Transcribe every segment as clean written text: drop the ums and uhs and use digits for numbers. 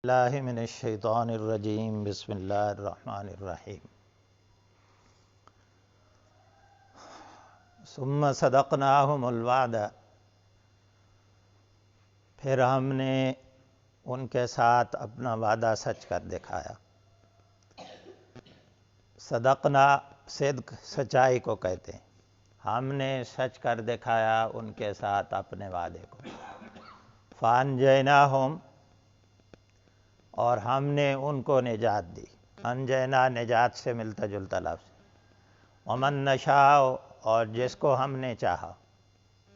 اللہ من الشیطان الرجیم بسم اللہ الرحمن الرحیم ثم صدقناہم الوعد، پھر ہم نے ان کے ساتھ اپنا وعدہ سچ کر دکھایا۔ صدقنا صدق سچائی کو کہتے ہیں۔ ہم نے سچ کر دکھایا ان کے ساتھ اپنے وعدے کو۔ فانجیناہم، اور ہم نے ان کو نجات دی۔ انجینا نجات سے ملتا جلتا لفظ۔ ومن نشاء، اور جس کو ہم نے چاہا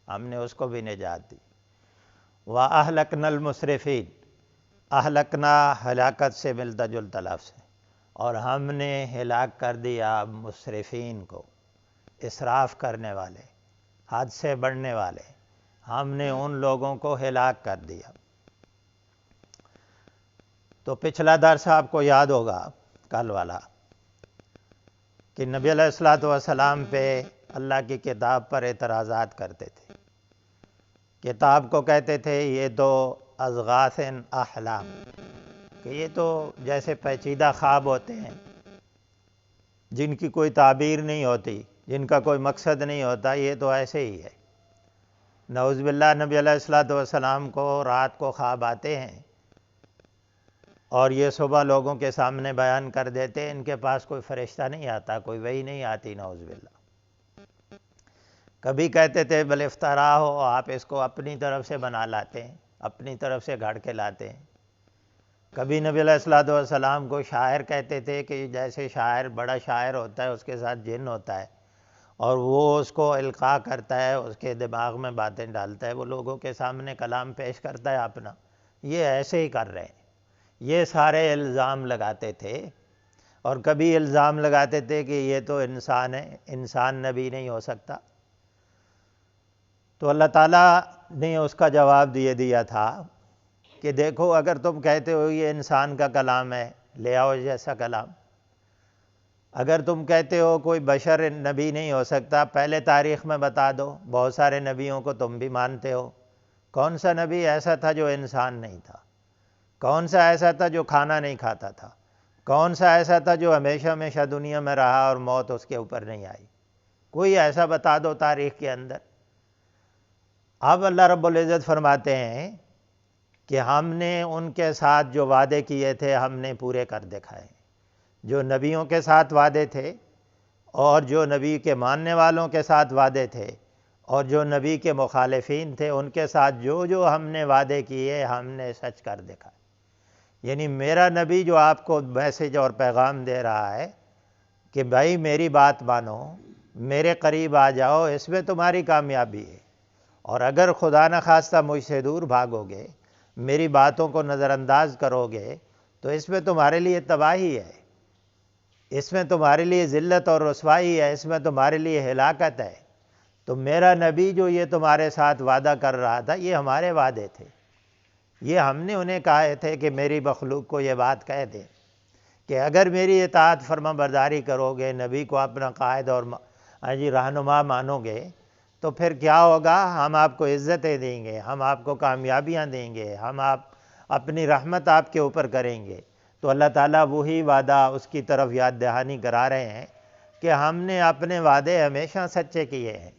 ہم نے اس کو بھی نجات دی۔ وَأَهْلَكْنَا الْمُسْرِفِينَ، اہلکنا ہلاکت سے ملتا جلتا لفظ ہے، اور ہم نے ہلاک کر دیا مسرفین کو، اسراف کرنے والے، حد سے بڑھنے والے، ہم نے ان لوگوں کو ہلاک کر دیا۔ تو پچھلا درس آپ کو یاد ہوگا کل والا کہ نبی علیہ الصلوۃ والسلام پہ اللہ کی کتاب پر اعتراضات کرتے تھے۔ کتاب کو کہتے تھے یہ تو اضغاث احلام، کہ یہ تو جیسے پیچیدہ خواب ہوتے ہیں جن کی کوئی تعبیر نہیں ہوتی، جن کا کوئی مقصد نہیں ہوتا، یہ تو ایسے ہی ہے۔ نعوذ باللہ، نبی علیہ الصلوۃ والسلام کو رات کو خواب آتے ہیں اور یہ صبح لوگوں کے سامنے بیان کر دیتے ہیں۔ ان کے پاس کوئی فرشتہ نہیں آتا، کوئی وحی نہیں آتی، نعوذ باللہ۔ کبھی کہتے تھے بل افطرا ہو، آپ اس کو اپنی طرف سے بنا لاتے ہیں، اپنی طرف سے گھڑ کے لاتے ہیں۔ کبھی نبی علیہ الصلوۃ والسلام کو شاعر کہتے تھے کہ جیسے شاعر بڑا شاعر ہوتا ہے، اس کے ساتھ جن ہوتا ہے اور وہ اس کو القاء کرتا ہے، اس کے دماغ میں باتیں ڈالتا ہے، وہ لوگوں کے سامنے کلام پیش کرتا ہے اپنا۔ یہ ایسے ہی کر رہے ہیں۔ یہ سارے الزام لگاتے تھے، اور کبھی الزام لگاتے تھے کہ یہ تو انسان ہے، انسان نبی نہیں ہو سکتا۔ تو اللہ تعالیٰ نے اس کا جواب دیا تھا کہ دیکھو، اگر تم کہتے ہو یہ انسان کا کلام ہے، لے آؤ جیسا کلام۔ اگر تم کہتے ہو کوئی بشر نبی نہیں ہو سکتا، پہلے تاریخ میں بتا دو، بہت سارے نبیوں کو تم بھی مانتے ہو۔ کون سا نبی ایسا تھا جو انسان نہیں تھا؟ کون سا ایسا تھا جو کھانا نہیں کھاتا تھا؟ کون سا ایسا تھا جو ہمیشہ ہمیشہ دنیا میں رہا اور موت اس کے اوپر نہیں آئی؟ کوئی ایسا بتا دو تاریخ کے اندر۔ اب اللہ رب العزت فرماتے ہیں کہ ہم نے ان کے ساتھ جو وعدے کیے تھے ہم نے پورے کر دکھائے۔ جو نبیوں کے ساتھ وعدے تھے اور جو نبی کے ماننے والوں کے ساتھ وعدے تھے اور جو نبی کے مخالفین تھے ان کے ساتھ جو ہم نے وعدے کیے ہم نے سچ کر دکھائے۔ یعنی میرا نبی جو آپ کو میسج اور پیغام دے رہا ہے کہ بھائی میری بات مانو، میرے قریب آ جاؤ، اس میں تمہاری کامیابی ہے۔ اور اگر خدا نخواستہ مجھ سے دور بھاگو گے، میری باتوں کو نظر انداز کرو گے، تو اس میں تمہارے لیے تباہی ہے، اس میں تمہارے لیے ذلت اور رسوائی ہے، اس میں تمہارے لیے ہلاکت ہے۔ تو میرا نبی جو یہ تمہارے ساتھ وعدہ کر رہا تھا، یہ ہمارے وعدے تھے۔ یہ ہم نے انہیں کہے تھے کہ میری مخلوق کو یہ بات کہہ دیں کہ اگر میری اطاعت فرما برداری کرو گے، نبی کو اپنا قائد اور رہنما مانو گے، تو پھر کیا ہوگا؟ ہم آپ کو عزتیں دیں گے، ہم آپ کو کامیابیاں دیں گے، ہم اپنی رحمت آپ کے اوپر کریں گے۔ تو اللہ تعالیٰ وہی وعدہ اس کی طرف یاد دہانی کرا رہے ہیں کہ ہم نے اپنے وعدے ہمیشہ سچے کیے ہیں۔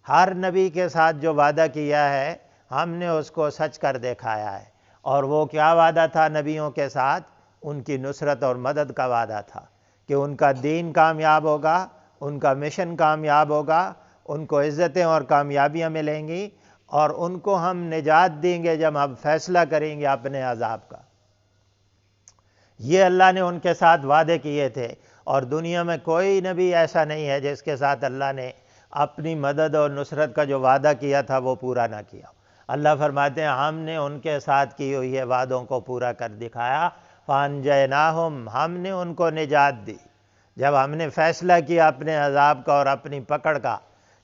ہر نبی کے ساتھ جو وعدہ کیا ہے ہم نے اس کو سچ کر دکھایا ہے۔ اور وہ کیا وعدہ تھا نبیوں کے ساتھ؟ ان کی نصرت اور مدد کا وعدہ تھا کہ ان کا دین کامیاب ہوگا، ان کا مشن کامیاب ہوگا، ان کو عزتیں اور کامیابیاں ملیں گی، اور ان کو ہم نجات دیں گے جب ہم فیصلہ کریں گے اپنے عذاب کا۔ یہ اللہ نے ان کے ساتھ وعدے کیے تھے، اور دنیا میں کوئی نبی ایسا نہیں ہے جس کے ساتھ اللہ نے اپنی مدد اور نصرت کا جو وعدہ کیا تھا وہ پورا نہ کیا۔ اللہ فرماتے ہیں ہم نے ان کے ساتھ کی ہوئی وعدوں کو پورا کر دکھایا۔ فانجیناہم، ہم نے ان کو نجات دی۔ جب ہم نے فیصلہ کیا اپنے عذاب کا اور اپنی پکڑ کا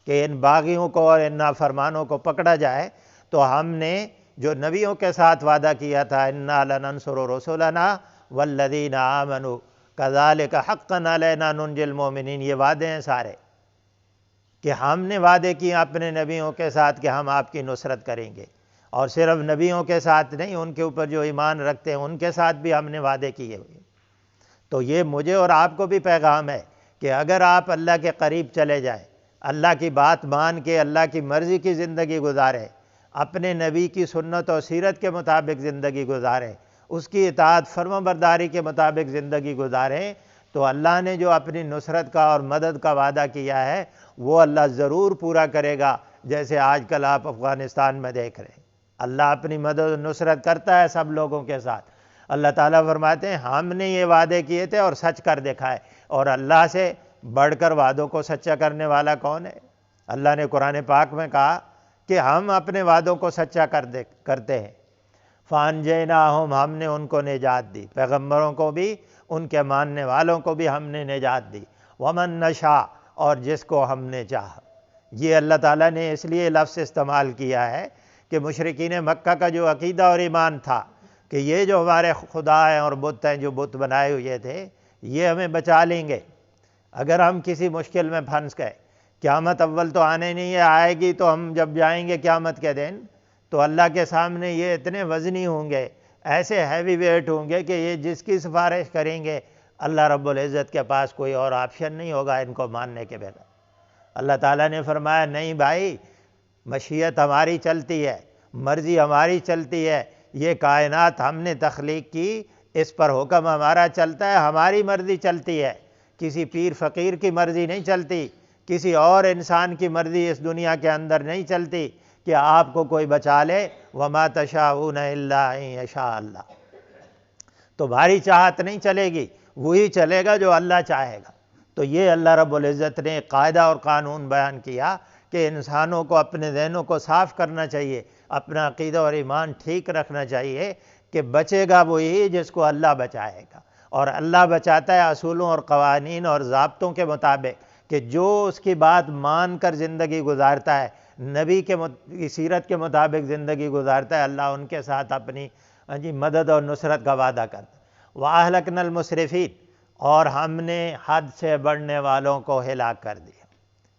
کہ ان باغیوں کو اور ان نافرمانوں کو پکڑا جائے، تو ہم نے جو نبیوں کے ساتھ وعدہ کیا تھا انا لننصر رسلنا والذین آمنوا کذالک حقا علینا ننجی المؤمنین، یہ وعدے ہیں سارے کہ ہم نے وعدے کیے اپنے نبیوں کے ساتھ کہ ہم آپ کی نصرت کریں گے، اور صرف نبیوں کے ساتھ نہیں، ان کے اوپر جو ایمان رکھتے ہیں ان کے ساتھ بھی ہم نے وعدے کیے ہوئے۔ تو یہ مجھے اور آپ کو بھی پیغام ہے کہ اگر آپ اللہ کے قریب چلے جائیں، اللہ کی بات مان کے اللہ کی مرضی کی زندگی گزاریں، اپنے نبی کی سنت اور سیرت کے مطابق زندگی گزاریں، اس کی اطاعت فرما برداری کے مطابق زندگی گزاریں، تو اللہ نے جو اپنی نصرت کا اور مدد کا وعدہ کیا ہے وہ اللہ ضرور پورا کرے گا۔ جیسے آج کل آپ افغانستان میں دیکھ رہے ہیں، اللہ اپنی مدد و نصرت کرتا ہے سب لوگوں کے ساتھ۔ اللہ تعالیٰ فرماتے ہیں ہم نے یہ وعدے کیے تھے اور سچ کر دکھائے، اور اللہ سے بڑھ کر وعدوں کو سچا کرنے والا کون ہے؟ اللہ نے قرآن پاک میں کہا کہ ہم اپنے وعدوں کو سچا کرتے ہیں۔ فَأَنْجَيْنَاهُمْ، ہم نے ان کو نجات دی، پیغمبروں کو بھی، ان کے ماننے والوں کو بھی ہم نے نجات دی۔ وَمَن نَشَاء، اور جس کو ہم نے چاہا۔ یہ اللہ تعالیٰ نے اس لیے لفظ استعمال کیا ہے کہ مشرکین مکہ کا جو عقیدہ اور ایمان تھا کہ یہ جو ہمارے خدا ہیں اور بت ہیں جو بت بنائے ہوئے تھے یہ ہمیں بچا لیں گے اگر ہم کسی مشکل میں پھنس گئے۔ قیامت اول تو آنے نہیں ہے، آئے گی تو ہم جب جائیں گے قیامت کے دن تو اللہ کے سامنے یہ اتنے وزنی ہوں گے، ایسے ہیوی ویٹ ہوں گے کہ یہ جس کی سفارش کریں گے اللہ رب العزت کے پاس کوئی اور آپشن نہیں ہوگا ان کو ماننے کے بغیر۔ اللہ تعالیٰ نے فرمایا نہیں بھائی، مشیت ہماری چلتی ہے، مرضی ہماری چلتی ہے، یہ کائنات ہم نے تخلیق کی، اس پر حکم ہمارا چلتا ہے، ہماری مرضی چلتی ہے، کسی پیر فقیر کی مرضی نہیں چلتی، کسی اور انسان کی مرضی اس دنیا کے اندر نہیں چلتی کہ آپ کو کوئی بچا لے۔ وَمَا تَشَاءُونَ إِلَّا أَن يَشَاءَ اللَّهُ، تمہاری چاہت نہیں چلے گی، وہی چلے گا جو اللہ چاہے گا۔ تو یہ اللہ رب العزت نے قاعدہ اور قانون بیان کیا کہ انسانوں کو اپنے ذہنوں کو صاف کرنا چاہیے، اپنا عقیدہ اور ایمان ٹھیک رکھنا چاہیے کہ بچے گا وہی جس کو اللہ بچائے گا، اور اللہ بچاتا ہے اصولوں اور قوانین اور ضابطوں کے مطابق کہ جو اس کی بات مان کر زندگی گزارتا ہے، نبی کی سیرت کے مطابق زندگی گزارتا ہے، اللہ ان کے ساتھ اپنی مدد اور نصرت کا وعدہ کرتا ہے۔ وَأَهْلَكْنَا الْمُسْرِفِينَ، اور ہم نے حد سے بڑھنے والوں کو ہلاک کر دیا۔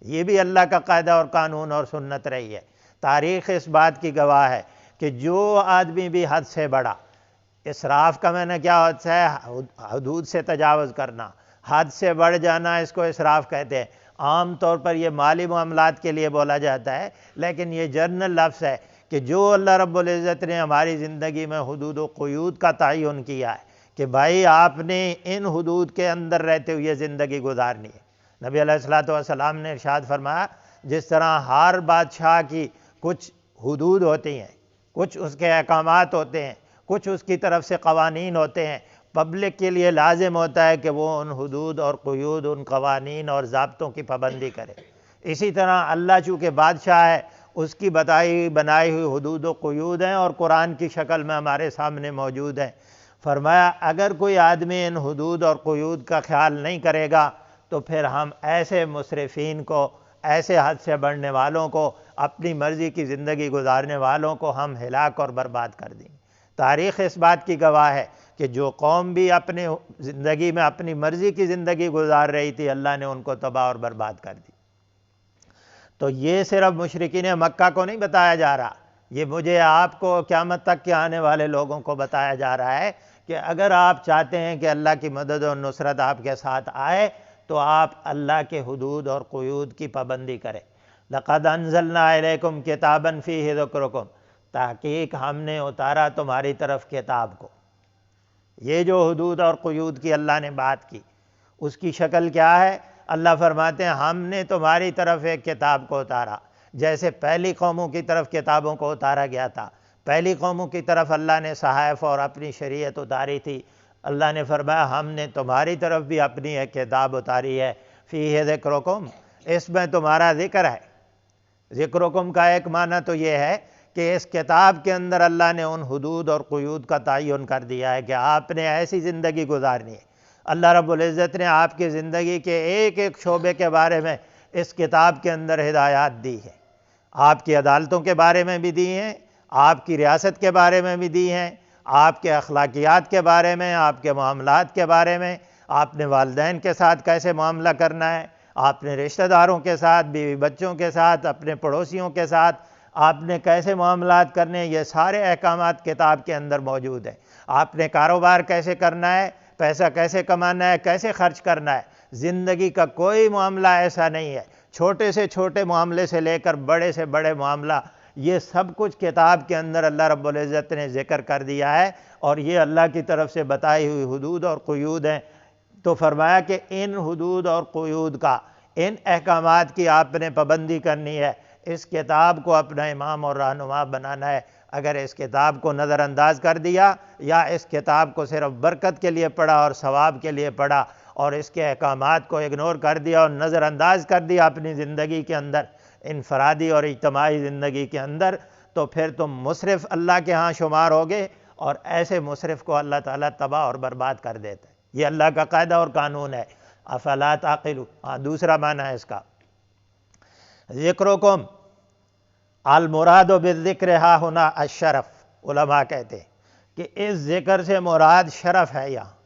یہ بھی اللہ کا قاعدہ اور قانون اور سنت رہی ہے۔ تاریخ اس بات کی گواہ ہے کہ جو آدمی بھی حد سے بڑھا، اسراف کا معنی کیا ہوتا ہے؟ حدود سے تجاوز کرنا، حد سے بڑھ جانا، اس کو اسراف کہتے ہیں۔ عام طور پر یہ مالی معاملات کے لیے بولا جاتا ہے، لیکن یہ جنرل لفظ ہے کہ جو اللہ رب العزت نے ہماری زندگی میں حدود و قیود کا تعین کیا ہے کہ بھائی آپ نے ان حدود کے اندر رہتے ہوئے زندگی گزارنی ہے۔ نبی علیہ السلام نے ارشاد فرمایا جس طرح ہر بادشاہ کی کچھ حدود ہوتی ہیں، کچھ اس کے احکامات ہوتے ہیں، کچھ اس کی طرف سے قوانین ہوتے ہیں، پبلک کے لیے لازم ہوتا ہے کہ وہ ان حدود اور قیود، ان قوانین اور ضابطوں کی پابندی کرے۔ اسی طرح اللہ چونکہ بادشاہ ہے، اس کی بنائی ہوئی حدود و قیود ہیں اور قرآن کی شکل میں ہمارے سامنے موجود ہیں۔ فرمایا اگر کوئی آدمی ان حدود اور قیود کا خیال نہیں کرے گا تو پھر ہم ایسے مسرفین کو، ایسے حد سے بڑھنے والوں کو، اپنی مرضی کی زندگی گزارنے والوں کو ہم ہلاک اور برباد کر دیں گے۔ تاریخ اس بات کی گواہ ہے کہ جو قوم بھی اپنے زندگی میں اپنی مرضی کی زندگی گزار رہی تھی، اللہ نے ان کو تباہ اور برباد کر دی۔ تو یہ صرف مشرکین مکہ کو نہیں بتایا جا رہا، یہ مجھے آپ کو قیامت تک کے آنے والے لوگوں کو بتایا جا رہا ہے کہ اگر آپ چاہتے ہیں کہ اللہ کی مدد اور نصرت آپ کے ساتھ آئے تو آپ اللہ کے حدود اور قیود کی پابندی کریں۔ لَقَدْ أَنزَلْنَا إِلَيْكُمْ كِتَابًا فِيهِ ذِكْرُكُمْ، تحقیق ہم نے اتارا تمہاری طرف کتاب کو۔ یہ جو حدود اور قیود کی اللہ نے بات کی، اس کی شکل کیا ہے؟ اللہ فرماتے ہیں ہم نے تمہاری طرف ایک کتاب کو اتارا، جیسے پہلی قوموں کی طرف کتابوں کو اتارا گیا تھا۔ پہلی قوموں کی طرف اللہ نے صحائف اور اپنی شریعت اتاری تھی، اللہ نے فرمایا ہم نے تمہاری طرف بھی اپنی ایک کتاب اتاری ہے، فیہ ذکرکم، اس میں تمہارا ذکر ہے۔ ذکرکم کا ایک معنی تو یہ ہے کہ اس کتاب کے اندر اللہ نے ان حدود اور قیود کا تعین کر دیا ہے کہ آپ نے ایسی زندگی گزارنی ہے۔ اللہ رب العزت نے آپ کی زندگی کے ایک ایک شعبے کے بارے میں اس کتاب کے اندر ہدایات دی ہے۔ آپ کی عدالتوں کے بارے میں بھی دی ہیں، آپ کی ریاست کے بارے میں بھی دی ہیں، آپ کے اخلاقیات کے بارے میں، آپ کے معاملات کے بارے میں، آپ نے والدین کے ساتھ کیسے معاملہ کرنا ہے، آپ نے رشتہ داروں کے ساتھ، بیوی بچوں کے ساتھ، اپنے پڑوسیوں کے ساتھ، آپ نے کیسے معاملات کرنے ہیں، یہ سارے احکامات کتاب کے اندر موجود ہیں۔ آپ نے کاروبار کیسے کرنا ہے، پیسہ کیسے کمانا ہے، کیسے خرچ کرنا ہے۔ زندگی کا کوئی معاملہ ایسا نہیں ہے، چھوٹے سے چھوٹے معاملے سے لے کر بڑے سے بڑے معاملہ، یہ سب کچھ کتاب کے اندر اللہ رب العزت نے ذکر کر دیا ہے، اور یہ اللہ کی طرف سے بتائی ہوئی حدود اور قیود ہیں۔ تو فرمایا کہ ان حدود اور قیود کا، ان احکامات کی آپ نے پابندی کرنی ہے، اس کتاب کو اپنا امام اور رہنما بنانا ہے۔ اگر اس کتاب کو نظر انداز کر دیا، یا اس کتاب کو صرف برکت کے لیے پڑھا اور ثواب کے لیے پڑھا، اور اس کے احکامات کو اگنور کر دیا اور نظر انداز کر دیا اپنی زندگی کے اندر، انفرادی اور اجتماعی زندگی کے اندر، تو پھر تم مسرف اللہ کے ہاں شمار ہوگے، اور ایسے مسرف کو اللہ تعالیٰ تباہ اور برباد کر دیتا ہے۔ یہ اللہ کا قاعدہ اور قانون ہے۔ افلا تعقلون، دوسرا معنی ہے اس کا، ذکرکم المراد بالذکر ہا ہنا الشرف۔ علماء کہتے ہیں کہ اس ذکر سے مراد شرف ہے۔ یہاں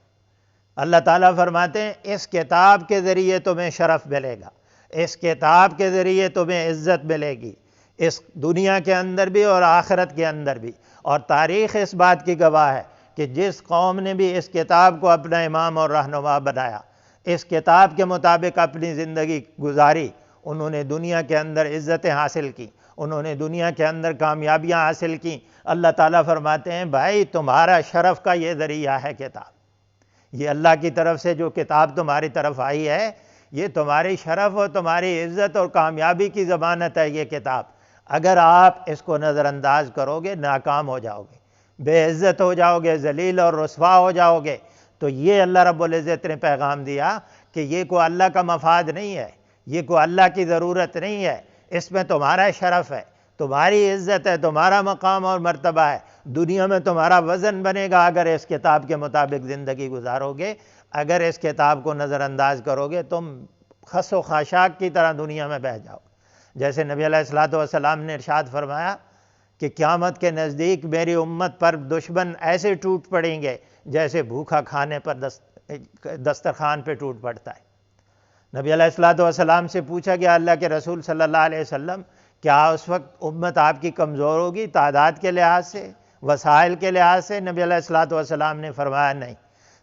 اللہ تعالیٰ فرماتے ہیں اس کتاب کے ذریعے تمہیں شرف ملے گا، اس کتاب کے ذریعے تمہیں عزت ملے گی، اس دنیا کے اندر بھی اور آخرت کے اندر بھی۔ اور تاریخ اس بات کی گواہ ہے کہ جس قوم نے بھی اس کتاب کو اپنا امام اور رہنما بنایا، اس کتاب کے مطابق اپنی زندگی گزاری، انہوں نے دنیا کے اندر عزتیں حاصل کی، انہوں نے دنیا کے اندر کامیابیاں حاصل کی۔ اللہ تعالیٰ فرماتے ہیں بھائی تمہارا شرف کا یہ ذریعہ ہے کتاب، یہ اللہ کی طرف سے جو کتاب تمہاری طرف آئی ہے، یہ تمہاری شرف اور تمہاری عزت اور کامیابی کی ضمانت ہے یہ کتاب۔ اگر آپ اس کو نظر انداز کرو گے، ناکام ہو جاؤ گے، بے عزت ہو جاؤ گے، ذلیل اور رسوا ہو جاؤ گے۔ تو یہ اللہ رب العزت نے پیغام دیا کہ یہ کوئی اللہ کا مفاد نہیں ہے، یہ کوئی اللہ کی ضرورت نہیں ہے، اس میں تمہارا شرف ہے، تمہاری عزت ہے، تمہارا مقام اور مرتبہ ہے، دنیا میں تمہارا وزن بنے گا اگر اس کتاب کے مطابق زندگی گزارو گے۔ اگر اس کتاب کو نظر انداز کرو گے، تم خس و خاشاک کی طرح دنیا میں بہہ جاؤ۔ جیسے نبی علیہ الصلوۃ والسلام نے ارشاد فرمایا کہ قیامت کے نزدیک میری امت پر دشمن ایسے ٹوٹ پڑیں گے جیسے بھوکا کھانے پر دسترخوان پہ ٹوٹ پڑتا ہے۔ نبی علیہ الصلوۃ والسلام سے پوچھا گیا اللہ کے رسول صلی اللہ علیہ وسلم، کیا اس وقت امت آپ کی کمزور ہوگی تعداد کے لحاظ سے، وسائل کے لحاظ سے؟ نبی علیہ الصلوۃ والسلام نے فرمایا نہیں،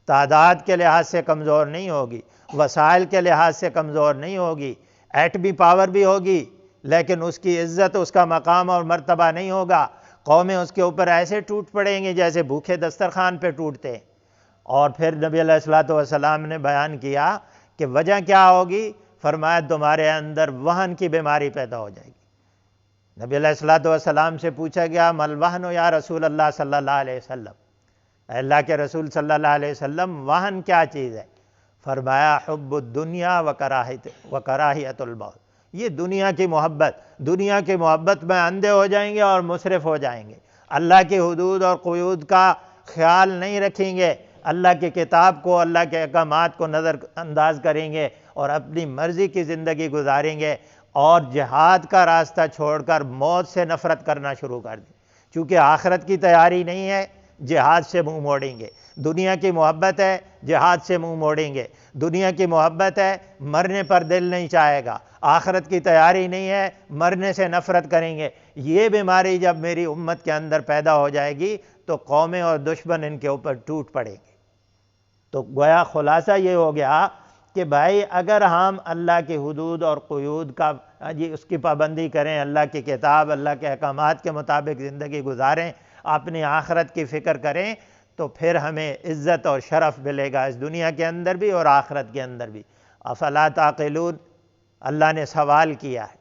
تعداد کے لحاظ سے کمزور نہیں ہوگی، وسائل کے لحاظ سے کمزور نہیں ہوگی، ایٹمی پاور بھی ہوگی لیکن اس کی عزت، اس کا مقام اور مرتبہ نہیں ہوگا۔ قومیں اس کے اوپر ایسے ٹوٹ پڑیں گے جیسے بھوکے دسترخوان پہ ٹوٹتے۔ اور پھر نبی علیہ الصلوۃ والسلام نے بیان کیا کہ وجہ کیا ہوگی؟ فرمایا تمہارے اندر وہن کی بیماری پیدا ہو جائے گی۔ نبی علیہ الصلوۃ والسلام سے پوچھا گیا مل وہن یا رسول اللہ صلی اللہ علیہ وسلم، اے اللہ کے رسول صلی اللہ علیہ وسلم وہن کیا چیز ہے؟ فرمایا حب الدنیا وکراہیت الموت، یہ دنیا کی محبت میں اندھے ہو جائیں گے اور مسرف ہو جائیں گے، اللہ کی حدود اور قیود کا خیال نہیں رکھیں گے، اللہ کی کتاب کو، اللہ کے احکامات کو نظر انداز کریں گے اور اپنی مرضی کی زندگی گزاریں گے، اور جہاد کا راستہ چھوڑ کر موت سے نفرت کرنا شروع کر دیں۔ چونکہ آخرت کی تیاری نہیں ہے، جہاد سے منہ موڑیں گے۔ دنیا کی محبت ہے، جہاد سے منہ موڑیں گے۔ دنیا کی محبت ہے، مرنے پر دل نہیں چاہے گا۔ آخرت کی تیاری نہیں ہے، مرنے سے نفرت کریں گے۔ یہ بیماری جب میری امت کے اندر پیدا ہو جائے گی تو قومیں اور دشمن ان کے اوپر ٹوٹ پڑیں گے۔ تو گویا خلاصہ یہ ہو گیا کہ بھائی اگر ہم اللہ کی حدود اور قیود کا اس کی پابندی کریں، اللہ کی کتاب، اللہ کے احکامات کے مطابق زندگی گزاریں، اپنی آخرت کی فکر کریں، تو پھر ہمیں عزت اور شرف ملے گا اس دنیا کے اندر بھی اور آخرت کے اندر بھی۔ افلا تعقلون، اللہ نے سوال کیا ہے،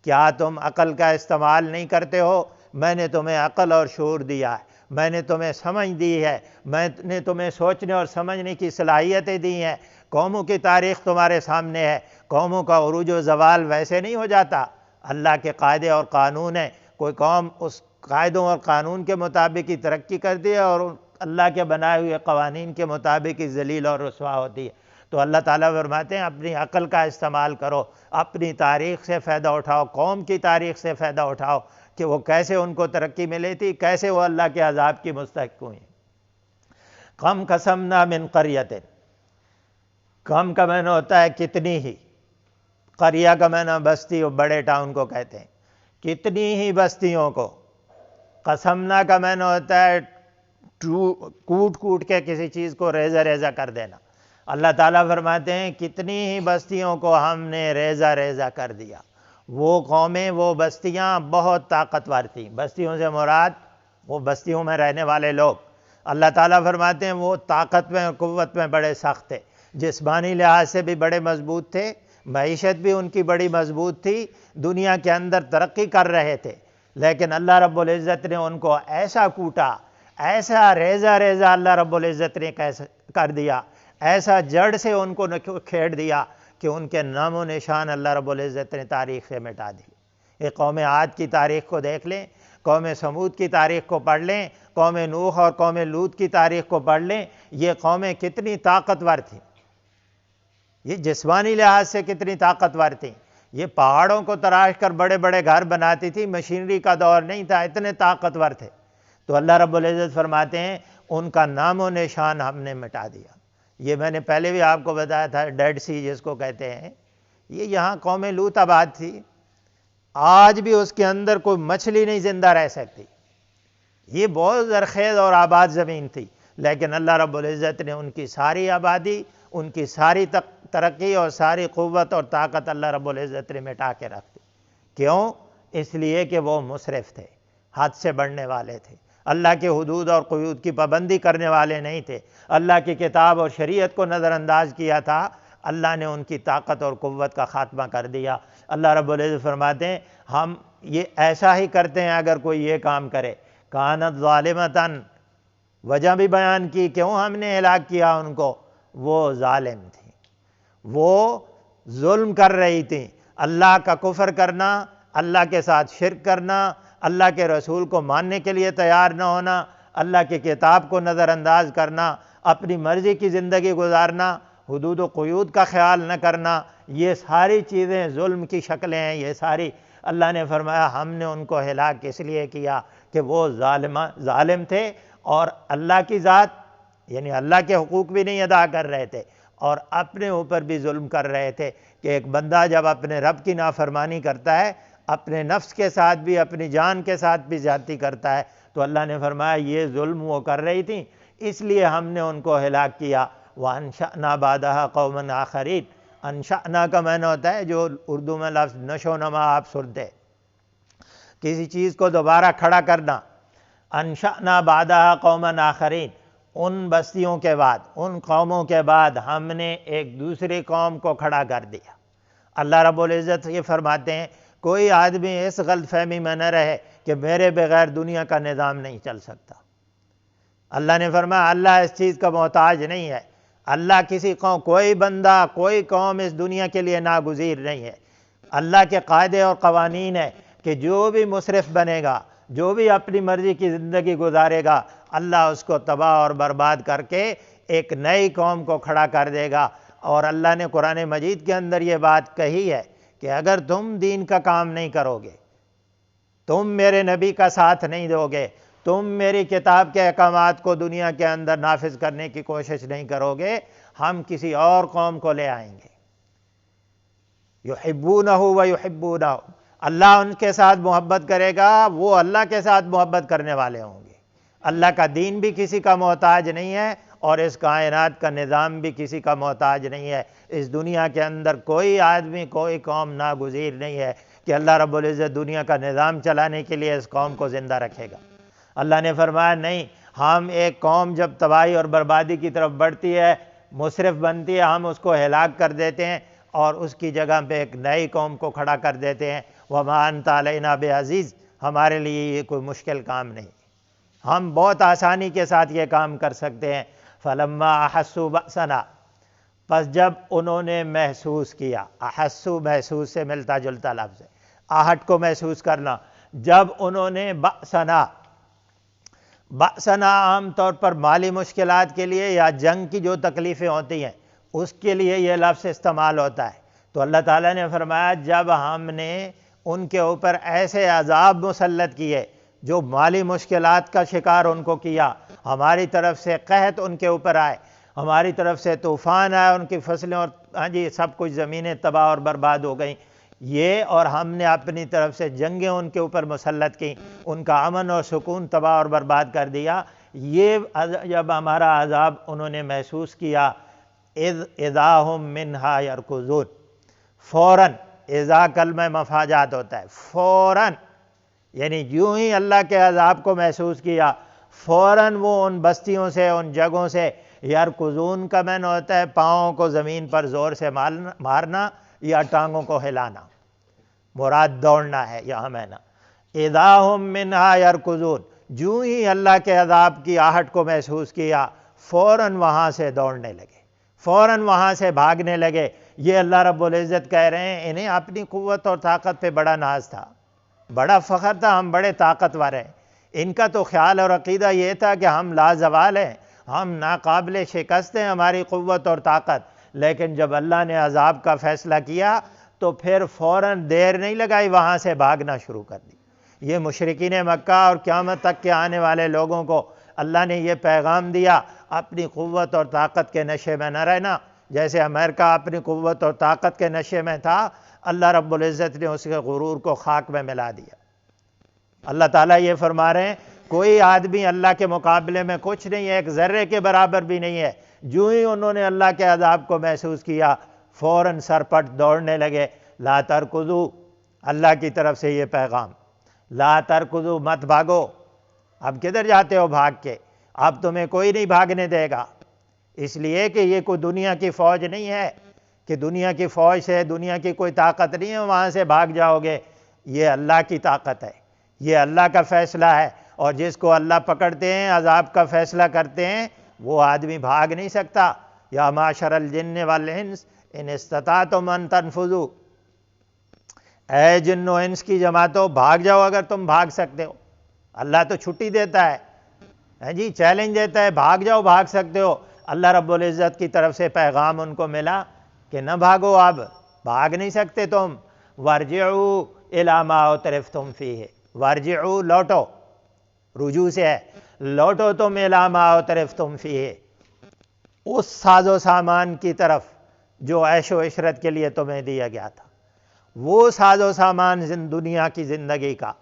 کیا تم عقل کا استعمال نہیں کرتے ہو؟ میں نے تمہیں عقل اور شعور دیا ہے، میں نے تمہیں سمجھ دی ہے، میں نے تمہیں سوچنے اور سمجھنے کی صلاحیتیں دی ہیں۔ قوموں کی تاریخ تمہارے سامنے ہے، قوموں کا عروج و زوال ویسے نہیں ہو جاتا، اللہ کے قاعدے اور قانون ہیں۔ کوئی قوم اس قاعدوں اور قانون کے مطابق ہی ترقی کرتی ہے اور اللہ کے بنائے ہوئے قوانین کے مطابق ہی ذلیل اور رسوا ہوتی ہے۔ تو اللہ تعالیٰ فرماتے ہیں اپنی عقل کا استعمال کرو، اپنی تاریخ سے فائدہ اٹھاؤ، قوم کی تاریخ سے فائدہ اٹھاؤ کہ وہ کیسے ان کو ترقی ملی تھی، کیسے وہ اللہ کے عذاب کی مستحق ہوئی۔ کم قسمنا من قریۃ، کم کا معنی ہوتا ہے کتنی ہی، قریہ کا معنی بستی اور بڑے ٹاؤن کو کہتے ہیں۔ کتنی ہی بستیوں کو، قسمنا کا معنی ہوتا ہے کوٹ کوٹ کے کسی چیز کو ریزہ ریزہ کر دینا۔ اللہ تعالیٰ فرماتے ہیں کتنی ہی بستیوں کو ہم نے ریزہ ریزہ کر دیا۔ وہ قومیں، وہ بستیاں بہت طاقتور تھیں۔ بستیوں سے مراد وہ بستیوں میں رہنے والے لوگ۔ اللہ تعالیٰ فرماتے ہیں وہ طاقت میں اور قوت میں بڑے سخت تھے، جسمانی لحاظ سے بھی بڑے مضبوط تھے، معیشت بھی ان کی بڑی مضبوط تھی، دنیا کے اندر ترقی کر رہے تھے، لیکن اللہ رب العزت نے ان کو ایسا کوٹا، ایسا ریزہ ریزہ اللہ رب العزت نے کر دیا، ایسا جڑ سے ان کو کھیڑ دیا کہ ان کے نام و نشان اللہ رب العزت نے تاریخ سے مٹا دی۔ یہ قوم عاد کی تاریخ کو دیکھ لیں، قوم سمود کی تاریخ کو پڑھ لیں، قوم نوح اور قوم لوط کی تاریخ کو پڑھ لیں، یہ قومیں کتنی طاقتور تھیں، یہ جسمانی لحاظ سے کتنی طاقتور تھیں، یہ پہاڑوں کو تراش کر بڑے بڑے گھر بناتی تھی، مشینری کا دور نہیں تھا، اتنے طاقتور تھے۔ تو اللہ رب العزت فرماتے ہیں ان کا نام و نشان ہم نے مٹا دیا۔ یہ میں نے پہلے بھی آپ کو بتایا تھا، ڈیڈ سی جس کو کہتے ہیں، یہ یہاں قوم لوط آباد تھی، آج بھی اس کے اندر کوئی مچھلی نہیں زندہ رہ سکتی، یہ بہت زرخیز اور آباد زمین تھی، لیکن اللہ رب العزت نے ان کی ساری آبادی، ان کی ساری ترقی اور ساری قوت اور طاقت اللہ رب العزت نے مٹا کے رکھ دی۔ کیوں؟ اس لیے کہ وہ مسرف تھے، حد سے بڑھنے والے تھے، اللہ کے حدود اور قیود کی پابندی کرنے والے نہیں تھے، اللہ کی کتاب اور شریعت کو نظر انداز کیا تھا، اللہ نے ان کی طاقت اور قوت کا خاتمہ کر دیا۔ اللہ رب العزت فرماتے ہیں ہم یہ ایسا ہی کرتے ہیں اگر کوئی یہ کام کرے۔ کانت ظالمتاً، وجہ بھی بیان کی کیوں ہم نے ہلاک کیا ان کو، وہ ظالم تھی، وہ ظلم کر رہی تھی، اللہ کا کفر کرنا، اللہ کے ساتھ شرک کرنا، اللہ کے رسول کو ماننے کے لیے تیار نہ ہونا، اللہ کی کتاب کو نظر انداز کرنا، اپنی مرضی کی زندگی گزارنا، حدود و قیود کا خیال نہ کرنا، یہ ساری چیزیں ظلم کی شکلیں ہیں۔ یہ ساری اللہ نے فرمایا ہم نے ان کو ہلاک اس لیے کیا کہ وہ ظالم تھے، اور اللہ کی ذات یعنی اللہ کے حقوق بھی نہیں ادا کر رہے تھے، اور اپنے اوپر بھی ظلم کر رہے تھے کہ ایک بندہ جب اپنے رب کی نافرمانی کرتا ہے، اپنے نفس کے ساتھ بھی، اپنی جان کے ساتھ بھی زیادتی کرتا ہے، تو اللہ نے فرمایا یہ ظلم وہ کر رہی تھیں، اس لیے ہم نے ان کو ہلاک کیا۔ وَأَنشَأْنَا بَعْدَهَا قَوْمًا آخَرِينَ، انشأنا کا معنی ہوتا ہے جو اردو میں لفظ نشو و نما آپ سنتے، کسی چیز کو دوبارہ کھڑا کرنا۔ انشأنا بعدها قوما آخرین، ان بستیوں کے بعد، ان قوموں کے بعد ہم نے ایک دوسری قوم کو کھڑا کر دیا۔ اللہ رب العزت یہ فرماتے ہیں کوئی آدمی اس غلط فہمی میں نہ رہے کہ میرے بغیر دنیا کا نظام نہیں چل سکتا۔ اللہ نے فرمایا اللہ اس چیز کا محتاج نہیں ہے، اللہ کسی قوم، کوئی بندہ، کوئی قوم اس دنیا کے لیے ناگزیر نہیں ہے۔ اللہ کے قاعدے اور قوانین ہے کہ جو بھی مسرف بنے گا، جو بھی اپنی مرضی کی زندگی گزارے گا، اللہ اس کو تباہ اور برباد کر کے ایک نئی قوم کو کھڑا کر دے گا۔ اور اللہ نے قرآن مجید کے اندر یہ بات کہی ہے کہ اگر تم دین کا کام نہیں کرو گے، تم میرے نبی کا ساتھ نہیں دو گے، تم میری کتاب کے احکامات کو دنیا کے اندر نافذ کرنے کی کوشش نہیں کرو گے، ہم کسی اور قوم کو لے آئیں گے۔ یحبونہ ویحبونہ، اللہ ان کے ساتھ محبت کرے گا، وہ اللہ کے ساتھ محبت کرنے والے ہوں گے۔ اللہ کا دین بھی کسی کا محتاج نہیں ہے، اور اس کائنات کا نظام بھی کسی کا محتاج نہیں ہے۔ اس دنیا کے اندر کوئی آدمی، کوئی قوم ناگزیر نہیں ہے کہ اللہ رب العزت دنیا کا نظام چلانے کے لیے اس قوم کو زندہ رکھے گا۔ اللہ نے فرمایا نہیں، ہم ایک قوم جب تباہی اور بربادی کی طرف بڑھتی ہے، مسرف بنتی ہے، ہم اس کو ہلاک کر دیتے ہیں اور اس کی جگہ پہ ایک نئی قوم کو کھڑا کر دیتے ہیں۔ وَمَا أَنْتَ عَلَيْنَا بِعَزِيزٍ، ہمارے لیے یہ کوئی مشکل کام نہیں، ہم بہت آسانی کے ساتھ یہ کام کر سکتے ہیں۔ فَلَمَّا أَحَسُّوا بَأْسَنَا، پس جب انہوں نے محسوس کیا، احسو محسوس سے ملتا جلتا لفظ ہے، آہٹ کو محسوس کرنا، جب انہوں نے بأسنا عام طور پر مالی مشکلات کے لیے یا جنگ کی جو تکلیفیں ہوتی ہیں اس کے لیے یہ لفظ استعمال ہوتا ہے، تو اللہ تعالیٰ نے فرمایا جب ہم نے ان کے اوپر ایسے عذاب مسلط کیے، جو مالی مشکلات کا شکار ان کو کیا، ہماری طرف سے قحط ان کے اوپر آئے، ہماری طرف سے طوفان آیا، ان کی فصلیں اور سب کچھ زمینیں تباہ اور برباد ہو گئیں، یہ اور ہم نے اپنی طرف سے جنگیں ان کے اوپر مسلط کی، ان کا امن اور سکون تباہ اور برباد کر دیا۔ یہ جب ہمارا عذاب انہوں نے محسوس کیا، اذا ہم منہا یرکضون، فوراً، اذا کلمہ مفاجات ہوتا ہے، فوراً، یعنی یوں ہی اللہ کے عذاب کو محسوس کیا، فوراً وہ ان بستیوں سے، ان جگہوں سے، یرکضون کا معنی ہوتا ہے پاؤں کو زمین پر زور سے مارنا یا ٹانگوں کو ہلانا، مراد دوڑنا ہے یہاں معنی۔ اذا ہم منہا یرکضون، جو ہی اللہ کے عذاب کی آہٹ کو محسوس کیا، فوراً وہاں سے دوڑنے لگے، فوراً وہاں سے بھاگنے لگے۔ یہ اللہ رب العزت کہہ رہے ہیں انہیں اپنی قوت اور طاقت پہ بڑا ناز تھا، بڑا فخر تھا، ہم بڑے طاقتور ہیں۔ ان کا تو خیال اور عقیدہ یہ تھا کہ ہم لازوال ہیں، ہم ناقابل شکست ہیں، ہماری قوت اور طاقت۔ لیکن جب اللہ نے عذاب کا فیصلہ کیا تو پھر فوراً دیر نہیں لگائی، وہاں سے بھاگنا شروع کر دی۔ یہ مشرکین مکہ اور قیامت تک کے آنے والے لوگوں کو اللہ نے یہ پیغام دیا، اپنی قوت اور طاقت کے نشے میں نہ رہنا۔ جیسے امریکہ اپنی قوت اور طاقت کے نشے میں تھا، اللہ رب العزت نے اس کے غرور کو خاک میں ملا دیا۔ اللہ تعالیٰ یہ فرما رہے ہیں کوئی آدمی اللہ کے مقابلے میں کچھ نہیں ہے، ایک ذرے کے برابر بھی نہیں ہے۔ جو ہی انہوں نے اللہ کے عذاب کو محسوس کیا، فوراً سرپٹ دوڑنے لگے۔ لا ترکضوا، اللہ کی طرف سے یہ پیغام، لا ترکضوا، مت بھاگو۔ اب کدھر جاتے ہو بھاگ کے؟ اب تمہیں کوئی نہیں بھاگنے دے گا، اس لیے کہ یہ کوئی دنیا کی فوج نہیں ہے کہ دنیا کی فوج سے، دنیا کی کوئی طاقت نہیں ہے وہاں سے بھاگ جاؤ گے۔ یہ اللہ کی طاقت ہے، یہ اللہ کا فیصلہ ہے، اور جس کو اللہ پکڑتے ہیں، عذاب کا فیصلہ کرتے ہیں، وہ آدمی بھاگ نہیں سکتا۔ یا معشر الجن والانس ان استطعتم ان تنفذوا، اے جن و انس کی جماعتوں، بھاگ جاؤ اگر تم بھاگ سکتے ہو۔ اللہ تو چھٹی دیتا ہے جی، چیلنج دیتا ہے، بھاگ جاؤ، بھاگ سکتے ہو۔ اللہ رب العزت کی طرف سے پیغام ان کو ملا کہ نہ بھاگو، اب بھاگ نہیں سکتے تم۔ وارجعوا الی ما اترفتم فیہ، وارجعوا، لوٹو، رجوع سے ہے، لوٹو تم الی ما اترفتم فیہ، اس ساز و سامان کی طرف جو عیش و عشرت کے لیے تمہیں دیا گیا تھا، وہ ساز و سامان دنیا کی زندگی کا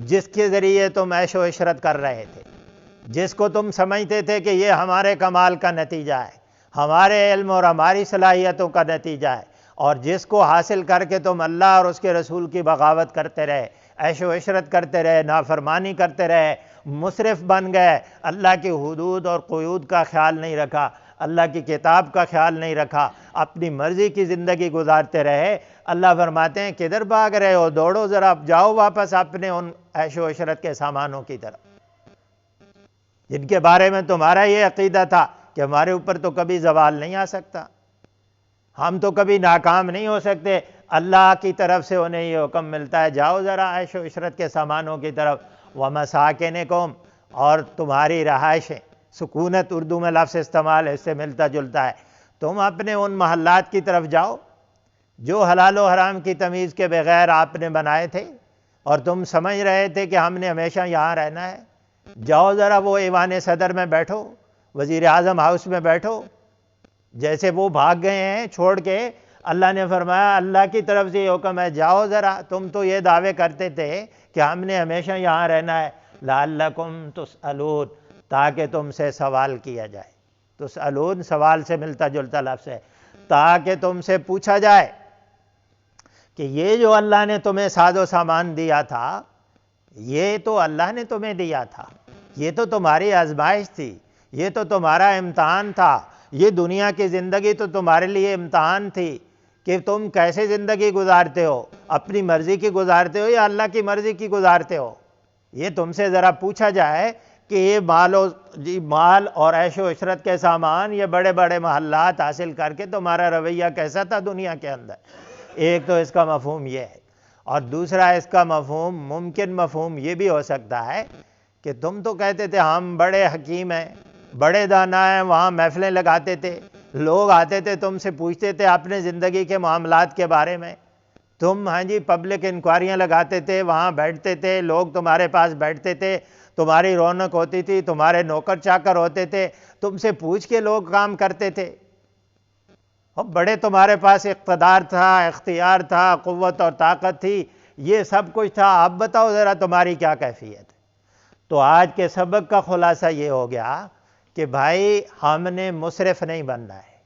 جس کے ذریعے تم عیش و عشرت کر رہے تھے، جس کو تم سمجھتے تھے کہ یہ ہمارے کمال کا نتیجہ ہے، ہمارے علم اور ہماری صلاحیتوں کا نتیجہ ہے، اور جس کو حاصل کر کے تم اللہ اور اس کے رسول کی بغاوت کرتے رہے، عیش و عشرت کرتے رہے، نافرمانی کرتے رہے، مسرف بن گئے، اللہ کی حدود اور قیود کا خیال نہیں رکھا، اللہ کی کتاب کا خیال نہیں رکھا، اپنی مرضی کی زندگی گزارتے رہے۔ اللہ فرماتے ہیں کدھر بھاگ رہے ہو؟ دوڑو ذرا، جاؤ واپس اپنے ان عیش و عشرت کے سامانوں کی طرف جن کے بارے میں تمہارا یہ عقیدہ تھا کہ ہمارے اوپر تو کبھی زوال نہیں آ سکتا، ہم تو کبھی ناکام نہیں ہو سکتے۔ اللہ کی طرف سے انہیں یہ حکم ملتا ہے جاؤ ذرا عیش و عشرت کے سامانوں کی طرف۔ وَمَسَاكِنِكُمْ، اور تمہاری رہائشیں، سکونت اردو میں لفظ استعمال ہے، اس سے ملتا جلتا ہے، تم اپنے ان محلات کی طرف جاؤ جو حلال و حرام کی تمیز کے بغیر آپ نے بنائے تھے اور تم سمجھ رہے تھے کہ ہم نے ہمیشہ یہاں رہنا ہے۔ جاؤ ذرا وہ ایوان صدر میں بیٹھو، وزیر اعظم ہاؤس میں بیٹھو، جیسے وہ بھاگ گئے ہیں چھوڑ کے۔ اللہ نے فرمایا اللہ کی طرف سے یہ حکم ہے جاؤ ذرا، تم تو یہ دعوے کرتے تھے کہ ہم نے ہمیشہ یہاں رہنا ہے۔ لعلکم تسألون، تاکہ تم سے سوال کیا جائے۔ تسألون سوال سے ملتا جلتا لفظ ہے، تاکہ تم سے پوچھا جائے کہ یہ جو اللہ نے تمہیں ساز و سامان دیا تھا، یہ تو اللہ نے تمہیں دیا تھا، یہ تو تمہاری آزمائش تھی، یہ تو تمہارا امتحان تھا، یہ دنیا کی زندگی تو تمہارے لیے امتحان تھی کہ تم کیسے زندگی گزارتے ہو، اپنی مرضی کی گزارتے ہو یا اللہ کی مرضی کی گزارتے ہو۔ یہ تم سے ذرا پوچھا جائے کہ یہ مال اور عیش و عشرت کے سامان، یہ بڑے بڑے محلات حاصل کر کے تمہارا رویہ کیسا تھا دنیا کے اندر۔ ایک تو اس کا مفہوم یہ ہے، اور دوسرا اس کا مفہوم، ممکن مفہوم یہ بھی ہو سکتا ہے کہ تم تو کہتے تھے ہم بڑے حکیم ہیں، بڑے دانا ہیں، وہاں محفلیں لگاتے تھے، لوگ آتے تھے تم سے پوچھتے تھے اپنے زندگی کے معاملات کے بارے میں، تم پبلک انکوائریاں لگاتے تھے، وہاں بیٹھتے تھے، لوگ تمہارے پاس بیٹھتے تھے، تمہاری رونق ہوتی تھی، تمہارے نوکر چاکر ہوتے تھے، تم سے پوچھ کے لوگ کام کرتے تھے، اور بڑے تمہارے پاس اقتدار تھا، اختیار تھا، قوت اور طاقت تھی، یہ سب کچھ تھا، آپ بتاؤ ذرا تمہاری کیا کیفیت ہے؟ تو آج کے سبق کا خلاصہ یہ ہو گیا کہ بھائی ہم نے مسرف نہیں بننا ہے،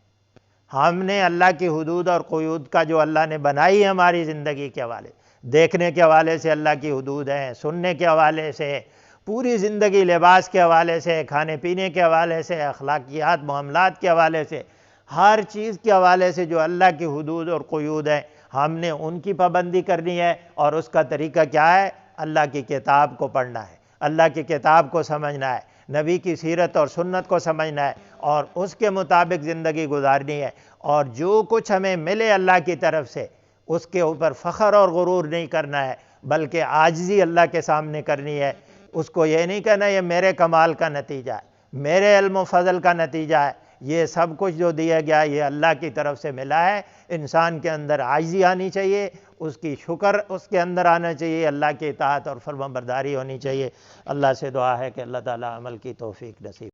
ہم نے اللہ کی حدود اور قیود کا جو اللہ نے بنائی ہے ہماری زندگی کے حوالے، دیکھنے کے حوالے سے اللہ کی حدود ہیں، سننے کے حوالے سے، پوری زندگی لباس کے حوالے سے، کھانے پینے کے حوالے سے، اخلاقیات معاملات کے حوالے سے، ہر چیز کے حوالے سے جو اللہ کی حدود اور قیود ہیں ہم نے ان کی پابندی کرنی ہے۔ اور اس کا طریقہ کیا ہے؟ اللہ کی کتاب کو پڑھنا ہے، اللہ کی کتاب کو سمجھنا ہے، نبی کی سیرت اور سنت کو سمجھنا ہے اور اس کے مطابق زندگی گزارنی ہے، اور جو کچھ ہمیں ملے اللہ کی طرف سے اس کے اوپر فخر اور غرور نہیں کرنا ہے، بلکہ عاجزی اللہ کے سامنے کرنی ہے۔ اس کو یہ نہیں کہنا یہ میرے کمال کا نتیجہ ہے، میرے علم و فضل کا نتیجہ ہے، یہ سب کچھ جو دیا گیا یہ اللہ کی طرف سے ملا ہے۔ انسان کے اندر عاجزی آنی چاہیے، اس کی شکر اس کے اندر آنا چاہیے، اللہ کی اطاعت اور فرمان برداری ہونی چاہیے۔ اللہ سے دعا ہے کہ اللہ تعالی عمل کی توفیق نصیب